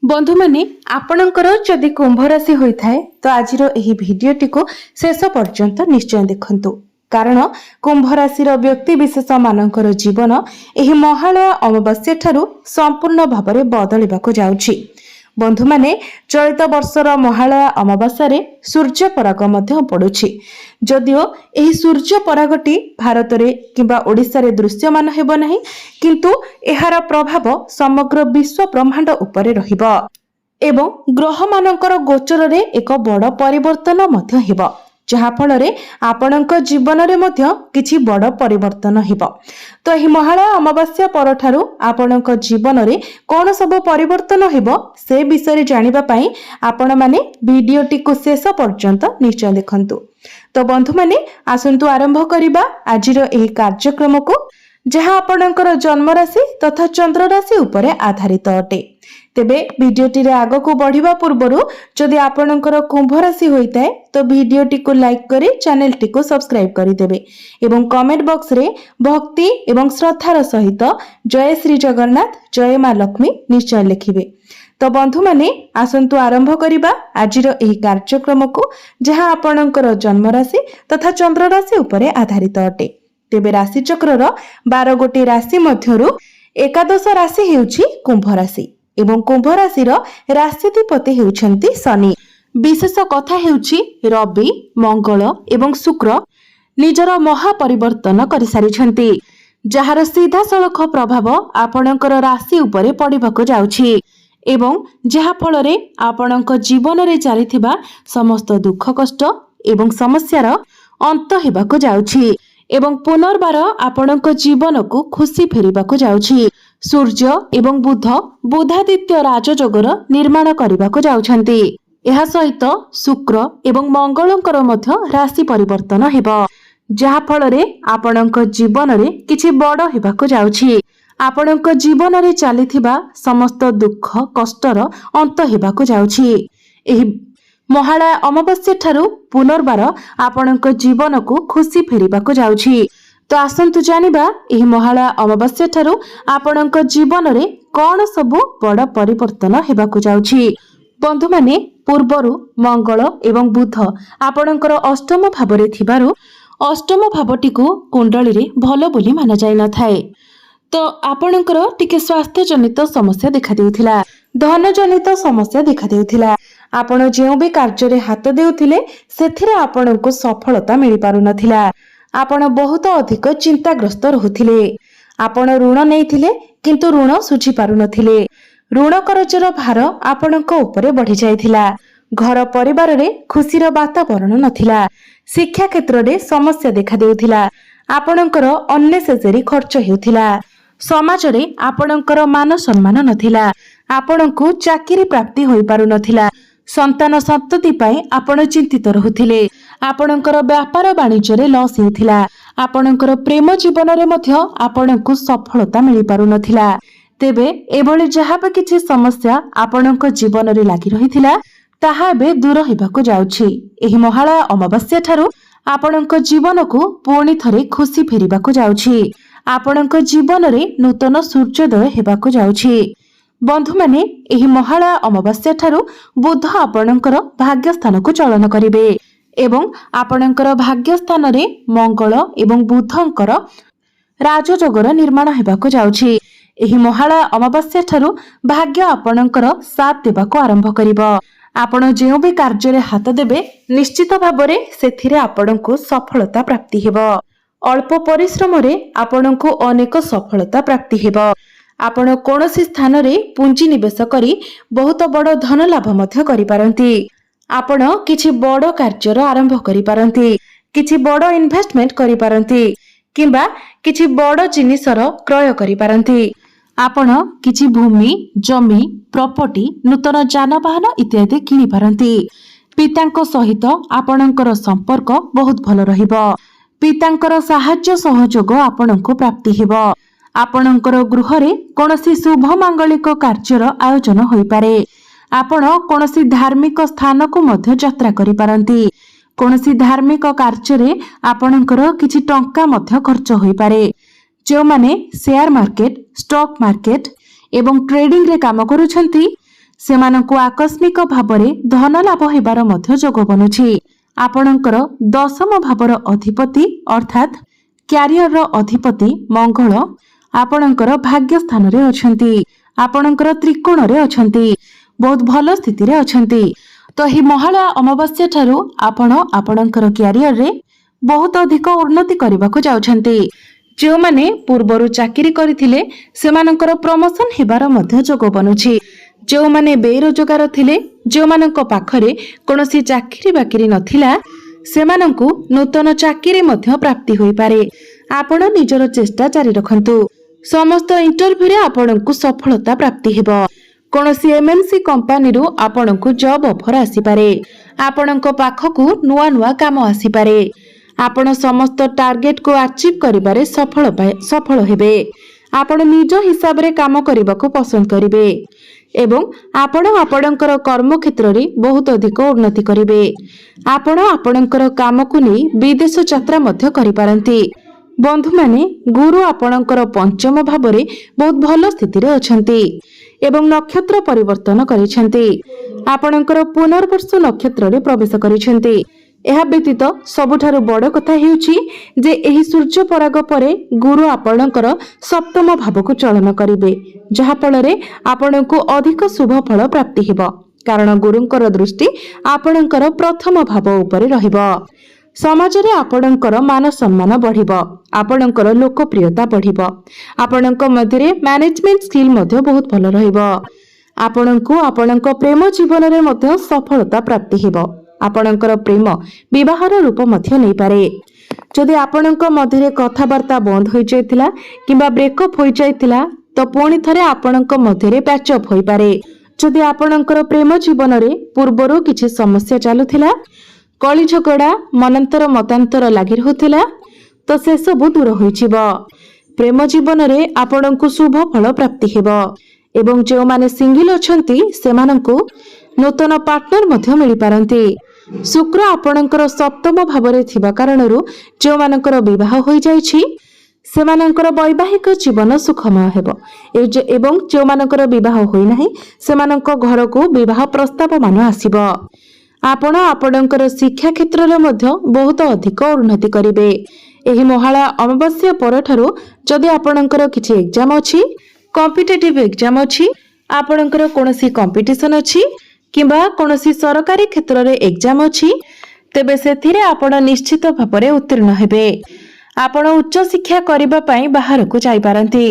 बंधु माने आपणकर जदि कुंभ राशि होता है तो आज भिडटी को शेष पर्यंत निश्चय देखंतु कारण कुंभ राशि व्यक्ति विशेष मानकर जीवन एही महालय अमावास्या ठारू संपूर्ण भाव में बदलिबाको जाउछि। बंधु माने चलित वर्षर महालय अमावास्या सूर्य पराग मध्य पड़ुछि। जदिओ एही सूर्य परागटी भारत रे किंबा ओडिशा रे दृश्यमान हेबो नाही, किंतु एहार प्रभाव समग्र विश्व ब्रह्मांड उपरे रहिबो एवं ग्रह मानकर गोचर रे एक बड़ परिवर्तन मध्य हेबो, जहा फल रे आपणक जीवन रे मध्य किछि बड़ परिवर्तन हेबो। तो एही महालय अमावास्या परठारु आपणक जीवन रे कोन सब परिवर्तन हेबो से विषय जानिबा पई आपण माने भिडियोटी को शेष पर्यंत निश्चय देखंतु। तो बंधु माने आसंतु आरंभ करिबा आजिर एही कार्यक्रम को, जहा आपणकर जन्म राशि तथा चंद्र राशि उपरे आधारित अटे। तेबे भिडियोटी रे आगो को बढ़िबा पूर्वरु जदि आपणकर कुंभ राशि होइता है तो भिडियोटी को लाइक करी चैनल टी को सब्सक्राइब करि देबे एवं कमेंट बॉक्स रे भक्ति एवं श्रद्धार सहित जय श्री जगन्नाथ जय मां लक्ष्मी निश्चय लिखिबे। तो बंधु माने आसंतु आरंभ करिबा आजिर एही कार्यक्रम को, जहा आपणकर जन्म राशि तथा चंद्र राशि उपरे आधारित अटे। तेबे राशि चक्रर 12 गोटी राशि मध्यरु एकादश राशि हेउछि कुंभ राशि एवं कुंभ राशिर राशिधिपति हेउछन्ति शनि। विशेष कथा हेउछि रवि मंगल एवं शुक्र निजर महापरिवर्तन करि सारिछन्ति, जहार सीधा सड़क प्रभाव आपणकर राशि उपरे पड़िबाको जाउछि एवं जहा फल रे आपणक जीवन रे चलिथिबा समस्त दुख कष्ट एवं समस्यार अंत हेबाको जाउछि एवं पुनर्बार आपणक जीवन को खुशी फेरिबाको जाउछि। सूर्य एवं बुध बुधादित्य राजयोगर निर्माण करिबाको जाउछन्ति। एहा सहित शुक्र एवं मंगलंकर मध्य राशि परिवर्तन हेबो, जहा फल रे आपणक जीवन रे किछि बड़ हेबाको जाउछि। आपणक जीवन रे चलिथिबा समस्त दुख कष्टर अंत हेबाको जाउछि। एही महालय अमावास्या ठारू पुनर्बार आपणक जीवन को खुशी फेरिबाको जाउछि। तो आसंतु जानिबा एही महालय अमावास्या ठारू आपणक जीवन रे कोन सबु बड़ परिवर्तन हेबाको जाउछि। बंधु माने पूर्वरु मंगल एवं बुध आपणकर अष्टम भाव रे थिबारु अष्टम भावटी को कुंडली रे भलो बोली माना जाय न थाए। तो आपणकर टिके स्वास्थ्य जनित समस्या देखा देउथिला, धन जनित समस्या देखा देउथिला। आपण जेउ भी कार्य रे हाथ देउथिले सेथिरे आपणको सफलता मिलि पारु नथिला। आपण बहुत अधिक चिंताग्रस्त रहुथिले। आपण ऋण नेइथिले किंतु ऋण सुझी पारु नथिले। ऋण करजर भार आपणको ऊपर बढ़ी जायथिला। घर परिवार रे खुशीर वातावरण नथिला। शिक्षा क्षेत्र रे समस्या देखा देउथिला। आपणकर अननेसेसरी खर्च हेउथिला। समाज रे आपणकर मान सम्मान नथिला। आपणको चाकरी प्राप्ति होई पारु नथिला। संतान संतति पाई आपण चिंतित रहुथिले। आपणकर व्यापार वाणिज्य रे लॉस हेउथिला। आपणकर प्रेम जीवन रे मध्य आपणको सफलता मिलि पारु नथिला। तेबे एभली जहाबे किछि समस्या आपणक जीवन रे लागि रहिथिला ताहा बे दूर हेबाको जाउछि। एही महालय अमावास्या ठारू आपणक जीवन को पुणी थरे खुशी फेरिबाको जाउछि। आपणक जीवन रे नूतन सूर्योदय हेबाको जाउछि। बंधु माने एही महालय अमावास्या ठारू बुध आपणकर भाग्य स्थान को चलन करिवे एवं आपणकर भाग्य स्थान रे मंगल एवं बुधंकर राजयोगर निर्माण हेबाको जाउछि। एही महालय अमावास्या ठारू भाग्य आपणकर साथ देबाको आरंभ करिवो। आपण जेउ भी कार्य रे हाथ देबे निश्चित भाव रे सेथिरे आपणको सफलता प्राप्ति हेबो। अल्प परिश्रम रे आपणको अनेक सफलता प्राप्ति हेबो। आपण कोनोसी स्थान रे पुंजी निवेश करी बहुत बड़ धन लाभ मध्य करि पारंती। आपण किछि बड़ कार्यर आरंभ करि पारंती, किछि बड़ इन्वेस्टमेंट करि पारंती किंबा किछि बड़ जिनिसर क्रय करि पारंती। आपण किछि भूमि जमी प्रॉपर्टी नूतन जानवाहन इत्यादि किनि पारंती। पितांको सहित आपणकर संपर्क बहुत भल रहिबो। पितांकर सहाय्य सहयोग आपणको प्राप्ति हेबो। आपणकर गृह रे कोनोसी शुभ मांगलिक कार्यर आयोजन होई पारे। आपण कोनोसी धार्मिक स्थान को मध्य यात्रा करि पारंती। कोनोसी धार्मिक कार्य रे आपणकर किछि टंका मध्य खर्च होई पारे। जो माने शेयर मार्केट स्टॉक मार्केट एवं ट्रेडिंग रे काम करूछंती ସେମାନଙ୍କୁ ଆକସ୍ମିକ ଭାବରେ ଧନ ଲାଭ ହେବାର ମଧ୍ୟ ଯୋଗ ବନୁଛି। ଆପଣଙ୍କର ଦଶମ ଭାବର ଅଧିପତି ଅର୍ଥାତ୍ କ୍ୟାରିୟରର ଅଧିପତି ମଙ୍ଗଳ ଆପଣଙ୍କର ଭାଗ୍ୟ ସ୍ଥାନରେ ଅଛନ୍ତି। ଆପଣଙ୍କର ତ୍ରିକୋଣରେ ଅଛନ୍ତି, ବହୁତ ଭଲ ସ୍ଥିତିରେ ଅଛନ୍ତି। ତ ଏହି ମହାଳୟା ଅମାବାସ୍ୟା ଠାରୁ ଆପଣ ଆପଣଙ୍କର କ୍ୟାରିୟରରେ ବହୁତ ଅଧିକ ଉନ୍ନତି କରିବାକୁ ଯାଉଛନ୍ତି। ଯେଉଁମାନେ ପୂର୍ବରୁ ଚାକିରି କରିଥିଲେ ସେମାନଙ୍କର ପ୍ରମୋସନ ହେବାର ମଧ୍ୟ ଯୋଗ ବନୁଛି। ଯେଉଁମାନେ ବେରୋଜଗାର ଥିଲେ, ଯେଉଁମାନଙ୍କ ପାଖରେ କୌଣସି ଚାକିରି ବାକିରି ନଥିଲା, ସେମାନଙ୍କୁ ନୂତନ ଚାକିରି ମଧ୍ୟ ପ୍ରାପ୍ତି ହୋଇପାରେ। ଆପଣ ନିଜର ଚେଷ୍ଟା ଜାରି ରଖନ୍ତୁ। ସମସ୍ତ ଇଣ୍ଟରଭ୍ୟୁରେ ଆପଣଙ୍କୁ ସଫଳତା ପ୍ରାପ୍ତି ହେବ। କୌଣସି ଏମଏନସି କମ୍ପାନୀରୁ ଆପଣଙ୍କୁ ଜବ୍ ଅଫର ଆସିପାରେ। ଆପଣଙ୍କ ପାଖକୁ ନୂଆ ନୂଆ କାମ ଆସିପାରେ। ଆପଣ ସମସ୍ତ ଟାର୍ଗେଟକୁ ଆଚିଭ୍ କରିବାରେ ସଫଳ ହେବେ। ଆପଣ ନିଜ ହିସାବରେ କାମ କରିବାକୁ ପସନ୍ଦ କରିବେ ଏବଂ ଆପଣ ଆପଣଙ୍କର କର୍ମକ୍ଷେତ୍ରରେ ବହୁତ ଅଧିକ ଉନ୍ନତି କରିବେ। ଆପଣ ଆପଣଙ୍କର କାମକୁ ନେଇ ବିଦେଶ ଯାତ୍ରା ମଧ୍ୟ କରିପାରନ୍ତି। ବନ୍ଧୁମାନେ, ଗୁରୁ ଆପଣଙ୍କର ପଞ୍ଚମ ଭାବରେ ବହୁତ ଭଲ ସ୍ଥିତିରେ ଅଛନ୍ତି ଏବଂ ନକ୍ଷତ୍ର ପରିବର୍ତ୍ତନ କରିଛନ୍ତି। ଆପଣଙ୍କର ପୁନର୍ବସୁ ନକ୍ଷତ୍ରରେ ପ୍ରବେଶ କରିଛନ୍ତି। ଏହା ବ୍ୟତୀତ ସବୁଠାରୁ ବଡ଼ କଥା ହେଉଛି ଯେ ଏହି ସୂର୍ଯ୍ୟ ପରାଗ ପରେ ଗୁରୁ ଆପଣଙ୍କର ସପ୍ତମ ଭାବକୁ ଚଳନ କରିବେ, ଯାହାଫଳରେ ଆପଣଙ୍କୁ ଅଧିକ ଶୁଭ ଫଳ ପ୍ରାପ୍ତି ହେବ। କାରଣ ଗୁରୁଙ୍କର ଦୃଷ୍ଟି ଆପଣଙ୍କର ପ୍ରଥମ ଭାବ ଉପରେ ରହିବ। ସମାଜରେ ଆପଣଙ୍କର ମାନ ସମ୍ମାନ ବଢ଼ିବ। ଆପଣଙ୍କର ଲୋକପ୍ରିୟତା ବଢ଼ିବ। ଆପଣଙ୍କ ମଧ୍ୟରେ ମ୍ୟାନେଜମେଣ୍ଟ ସ୍କିଲ୍ ମଧ୍ୟ ବହୁତ ଭଲ ରହିବ। ଆପଣଙ୍କୁ ଆପଣଙ୍କ ପ୍ରେମ ଜୀବନରେ ମଧ୍ୟ ସଫଳତା ପ୍ରାପ୍ତି ହେବ। ଆପଣଙ୍କର ପ୍ରେମ ବିବାହର ରୂପ ମଧ୍ୟ ନେଇପାରେ। ଯଦି ଆପଣଙ୍କ ମଧ୍ୟରେ କଥାବାର୍ତ୍ତା ବନ୍ଦ ହୋଇଯାଇଥିଲା କିମ୍ବା ବ୍ରେକଅପ୍ ହୋଇଯାଇଥିଲା, ତ ପୁଣି ଥରେ ଆପଣଙ୍କ ମଧ୍ୟରେ ପ୍ୟାଚଅପ୍ ହୋଇପାରେ। ଯଦି ଆପଣଙ୍କର ପ୍ରେମ ଜୀବନରେ ପୂର୍ବରୁ କିଛି ସମସ୍ୟା ଚାଲୁଥିଲା, କଳି ଝଗଡ଼ା ମନାନ୍ତର ମତାନ୍ତର ଲାଗି ରହୁଥିଲା, ତ ସେସବୁ ଦୂର ହୋଇଯିବ। ପ୍ରେମ ଜୀବନରେ ଆପଣଙ୍କୁ ଶୁଭ ଫଳ ପ୍ରାପ୍ତି ହେବ ଏବଂ ଯେଉଁମାନେ ସିଙ୍ଗଲ ଅଛନ୍ତି ସେମାନଙ୍କୁ ନୂତନ ପାର୍ଟନର ମଧ୍ୟ ମିଳିପାରନ୍ତି। ଶୁକ୍ର ଆପଣଙ୍କର ସପ୍ତମ ଭାବରେ ଥିବା କାରଣରୁ ଯେଉଁମାନଙ୍କର ବିବାହ ହୋଇଯାଇଛି ସେମାନଙ୍କର ବୈବାହିକ ଜୀବନ ସୁଖମୟ ହେବ ଏବଂ ଯେଉଁମାନଙ୍କର ବିବାହ ହୋଇନାହିଁ ସେମାନଙ୍କ ଘରକୁ ବିବାହ ପ୍ରସ୍ତାବ ମାନ ଆସିବ। ଆପଣ ଆପଣଙ୍କର ଶିକ୍ଷା କ୍ଷେତ୍ରରେ ମଧ୍ୟ ବହୁତ ଅଧିକ ଉନ୍ନତି କରିବେ। ଏହି ମହାଳୟା ଅମାବାସ୍ୟା ପରଠାରୁ ଯଦି ଆପଣଙ୍କର କିଛି ଏକ୍ଜାମ ଅଛି, କମ୍ପିଟେଟିଭ ଏକ୍ଜାମ ଅଛି, ଆପଣଙ୍କର କୌଣସି କମ୍ପିଟିସନ ଅଛି କିମ୍ବା କୌଣସି ସରକାରୀ କ୍ଷେତ୍ରରେ ଏକ୍ଜାମ ଅଛି, ତେବେ ସେଥିରେ ଆପଣ ନିଶ୍ଚିତ ଭାବରେ ଉତ୍ତୀର୍ଣ୍ଣ ହେବେ। ଆପଣ ଉଚ୍ଚ ଶିକ୍ଷା କରିବା ପାଇଁ ବାହାରକୁ ଯାଇପାରନ୍ତି।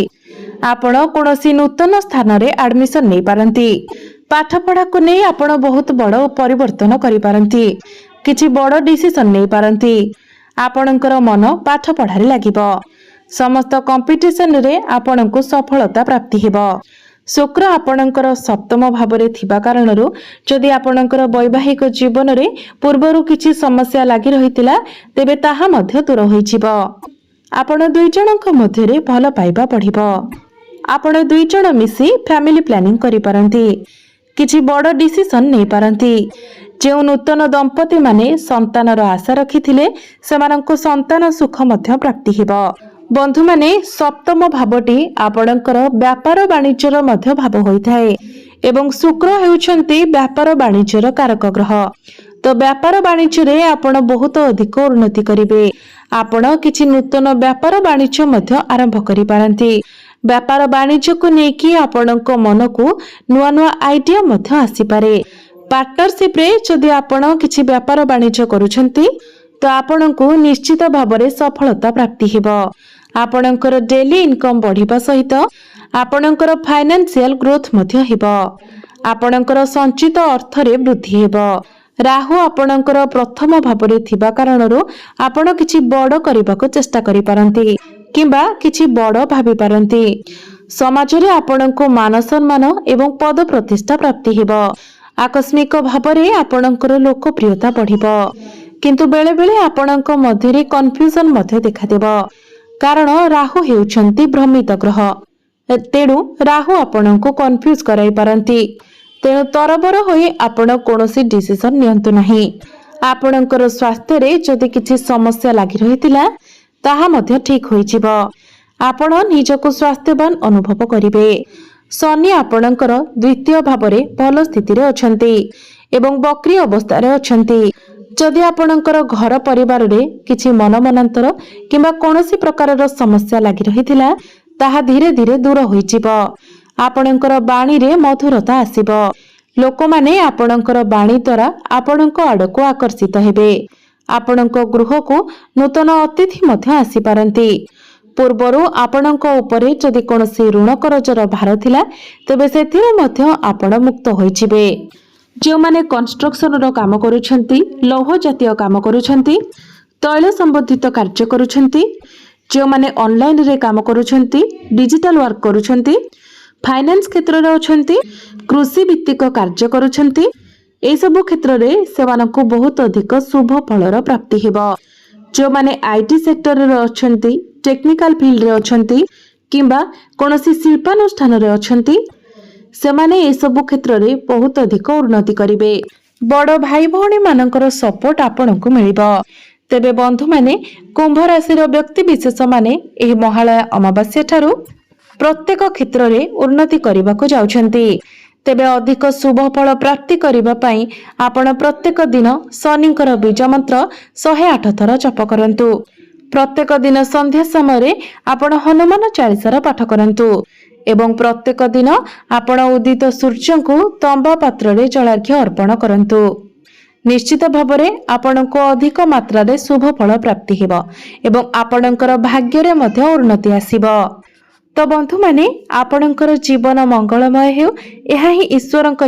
ଆପଣ କୌଣସି ନୂତନ ସ୍ଥାନରେ ଆଡମିସନ ନେଇପାରନ୍ତି। ପାଠପଢ଼ାକୁ ନେଇ ଆପଣ ବହୁତ ବଡ଼ ପରିବର୍ତ୍ତନ କରିପାରନ୍ତି। କିଛି ବଡ଼ ଡିସିସନ ନେଇପାରନ୍ତି। ଆପଣଙ୍କର ମନ ପାଠ ପଢ଼ାରେ ଲାଗିବ। ସମସ୍ତ କମ୍ପିଟିସନରେ ଆପଣଙ୍କୁ ସଫଳତା ପ୍ରାପ୍ତି ହେବ। ଶୁକ୍ର ଆପଣଙ୍କର ସପ୍ତମ ଭାବରେ ଥିବା କାରଣରୁ ଯଦି ଆପଣଙ୍କର ବୈବାହିକ ଜୀବନରେ ପୂର୍ବରୁ କିଛି ସମସ୍ୟା ଲାଗି ରହିଥିଲା, ତେବେ ତାହା ମଧ୍ୟ ଦୂର ହୋଇଯିବ। ଆପଣ ଦୁଇ ଜଣଙ୍କ ମଧ୍ୟରେ ଭଲ ପାଇବା ବଢ଼ିବ। ଆପଣ ଦୁଇ ଜଣ ମିଶି ଫ୍ୟାମିଲି ପ୍ଲାନିଂ କରିପାରନ୍ତି। କିଛି ବଡ଼ ଡିସିସନ ନେଇପାରନ୍ତି। ଯେଉଁ ନୂତନ ଦମ୍ପତି ମାନେ ସନ୍ତାନର ଆଶା ରଖିଥିଲେ ସେମାନଙ୍କୁ ସନ୍ତାନ ସୁଖ ମଧ୍ୟ ପ୍ରାପ୍ତି ହେବ। ବନ୍ଧୁମାନେ, ସପ୍ତମ ଭାବଟି ଆପଣଙ୍କର ବ୍ୟାପାର ବାଣିଜ୍ୟର ମଧ୍ୟ ଭାବ ହୋଇଥାଏ ଏବଂ ଶୁକ୍ର ହେଉଛନ୍ତି ବ୍ୟାପାର ବାଣିଜ୍ୟର କାରକ ଗ୍ରହ। ତ ବ୍ୟାପାର ବାଣିଜ୍ୟରେ ଆପଣ ବହୁତ ଅଧିକ ଉନ୍ନତି କରିବେ। ଆପଣ କିଛି ନୂତନ ବ୍ୟାପାର ବାଣିଜ୍ୟ ମଧ୍ୟ ଆରମ୍ଭ କରିପାରନ୍ତି। ବ୍ୟାପାର ବାଣିଜ୍ୟକୁ ନେଇକି ଆପଣଙ୍କ ମନକୁ ନୂଆ ନୂଆ ଆଇଡିଆ ମଧ୍ୟ ଆସିପାରେ। ପାର୍ଟନରସିପରେ ଯଦି ଆପଣ କିଛି ବ୍ୟାପାର ବାଣିଜ୍ୟ କରୁଛନ୍ତି, ତ ଆପଣଙ୍କୁ ନିଶ୍ଚିତ ଭାବରେ ସଫଳତା ପ୍ରାପ୍ତି ହେବ। ଆପଣଙ୍କର ଡେଲି ଇନକମ୍ ବଢ଼ିବା ସହିତ ଆପଣଙ୍କର ଫାଇନାନ୍ସିଆଲ ଗ୍ରୋଥ ମଧ୍ୟ ହେବ। ଆପଣଙ୍କର ସଞ୍ଚିତ ଅର୍ଥରେ ବୃଦ୍ଧି ହେବ। ରାହୁ ଆପଣଙ୍କର ପ୍ରଥମ ଭାବରେ ଥିବା କାରଣରୁ ଆପଣ କିଛି ବଡ଼ କରିବାକୁ ଚେଷ୍ଟା କରିପାରନ୍ତି କିମ୍ବା କିଛି ବଡ଼ ଭାବିପାରନ୍ତି। ସମାଜରେ ଆପଣଙ୍କୁ ମାନ ସମ୍ମାନ ଏବଂ ପଦ ପ୍ରତିଷ୍ଠା ପ୍ରାପ୍ତି ହେବ। ଆକସ୍ମିକ ଭାବରେ ଆପଣଙ୍କର ଲୋକପ୍ରିୟତା ବଢ଼ିବ, କିନ୍ତୁ ବେଳେବେଳେ ଆପଣଙ୍କ ମଧ୍ୟରେ କନଫ୍ୟୁଜନ ମଧ୍ୟ ଦେଖାଦେବ। କାରଣ ରାହୁ ହେଉଛନ୍ତି ଭ୍ରମିତ ଗ୍ରହ। ତେଣୁ ରାହୁ ଆପଣଙ୍କୁ କନଫ୍ୟୁଜ କରାଇ ପାରନ୍ତି। ତେଣୁ ତରବର ହୋଇ ଆପଣ କୌଣସି ଡିସିସନ ନିଅନ୍ତୁ ନାହିଁ। ଆପଣଙ୍କର ସ୍ୱାସ୍ଥ୍ୟରେ ଯଦି କିଛି ସମସ୍ୟା ଲାଗି ରହିଥିଲା ତାହା ମଧ୍ୟ ଠିକ ହୋଇଯିବ। ଆପଣ ନିଜକୁ ସ୍ୱାସ୍ଥ୍ୟବାନ ଅନୁଭବ କରିବେ। शनि आपणकर द्वितीय भावरे भल स्थिति अछंती एवं बक्री अवस्था अछंती। जदि आपणकर घर परिवार रे किछि मनमनांतर किंबा कोनोसी प्रकार समस्या लागि रहिथिला ताहा धीरे धीरे दूर होइजिब। आपणकर बाणी रे मधुरता आसीब। लोक माने आपणकर बाणी द्वारा आपणक आडको आकर्षित हेबे। आपणक गृह को नूतन अतिथि मध्य आसी पारंती। पूर्वरु आपणक उपरे जदि कोनोसी ऋण करजर भार थिला तबे सेथिरु मध्य आपण मुक्त होइजिबे। जो माने कंस्ट्रक्शन रो काम करूछंती, लौह जातीय काम करूछंती, तैल संबंधित कार्य करूछंती, जो माने ऑनलाइन रे काम करूछंती, डिजिटल वर्क करूछंती, फाइनेंस क्षेत्र रे अछंती, कृषि भित्तिक कार्य करूछंती, ए सब क्षेत्र रे सेमानकु बहुत अधिक शुभ फलर प्राप्ति हेबो। जो माने आईटी सेक्टर रे अछंती, टेक्निकल फील्ड रे अछंती किंबा कोनोसी शिल्पानुष्ठान रे अछंती सेमाने ए सब क्षेत्र रे बहुत अधिक उन्नति करिवे। बड़ भाई भौणी मानकर सपोर्ट आपनकु मिलिबो। तेबे बंधु माने कुंभ राशि रो व्यक्ति विशेष माने एही महालया अमावास्या ठारू प्रत्येक क्षेत्र रे उन्नति करबाको जाउछंती। तेबे अधिक शुभ फल प्राप्ति करिबा पई आपण प्रत्येक दिन शनिकर बीज मंत्र 108 थर जप करंतु। प्रत्येक दिन संध्या समय आपण हनुमान चालीसा पाठ करंतु एवं प्रत्येक दिन आपण उदित सूर्य को तंबा पात्र रे जलार्घ्य अर्पण करंतु। निश्चित भावरे आपणको अधिक मात्रा रे शुभ फल प्राप्ति हेबो एवं आपणकर भाग्य रे मध्य उन्नति आसीबो। तो बंधु माने आपणकर जीवन मंगलमय हेउ एहा ही ईश्वरक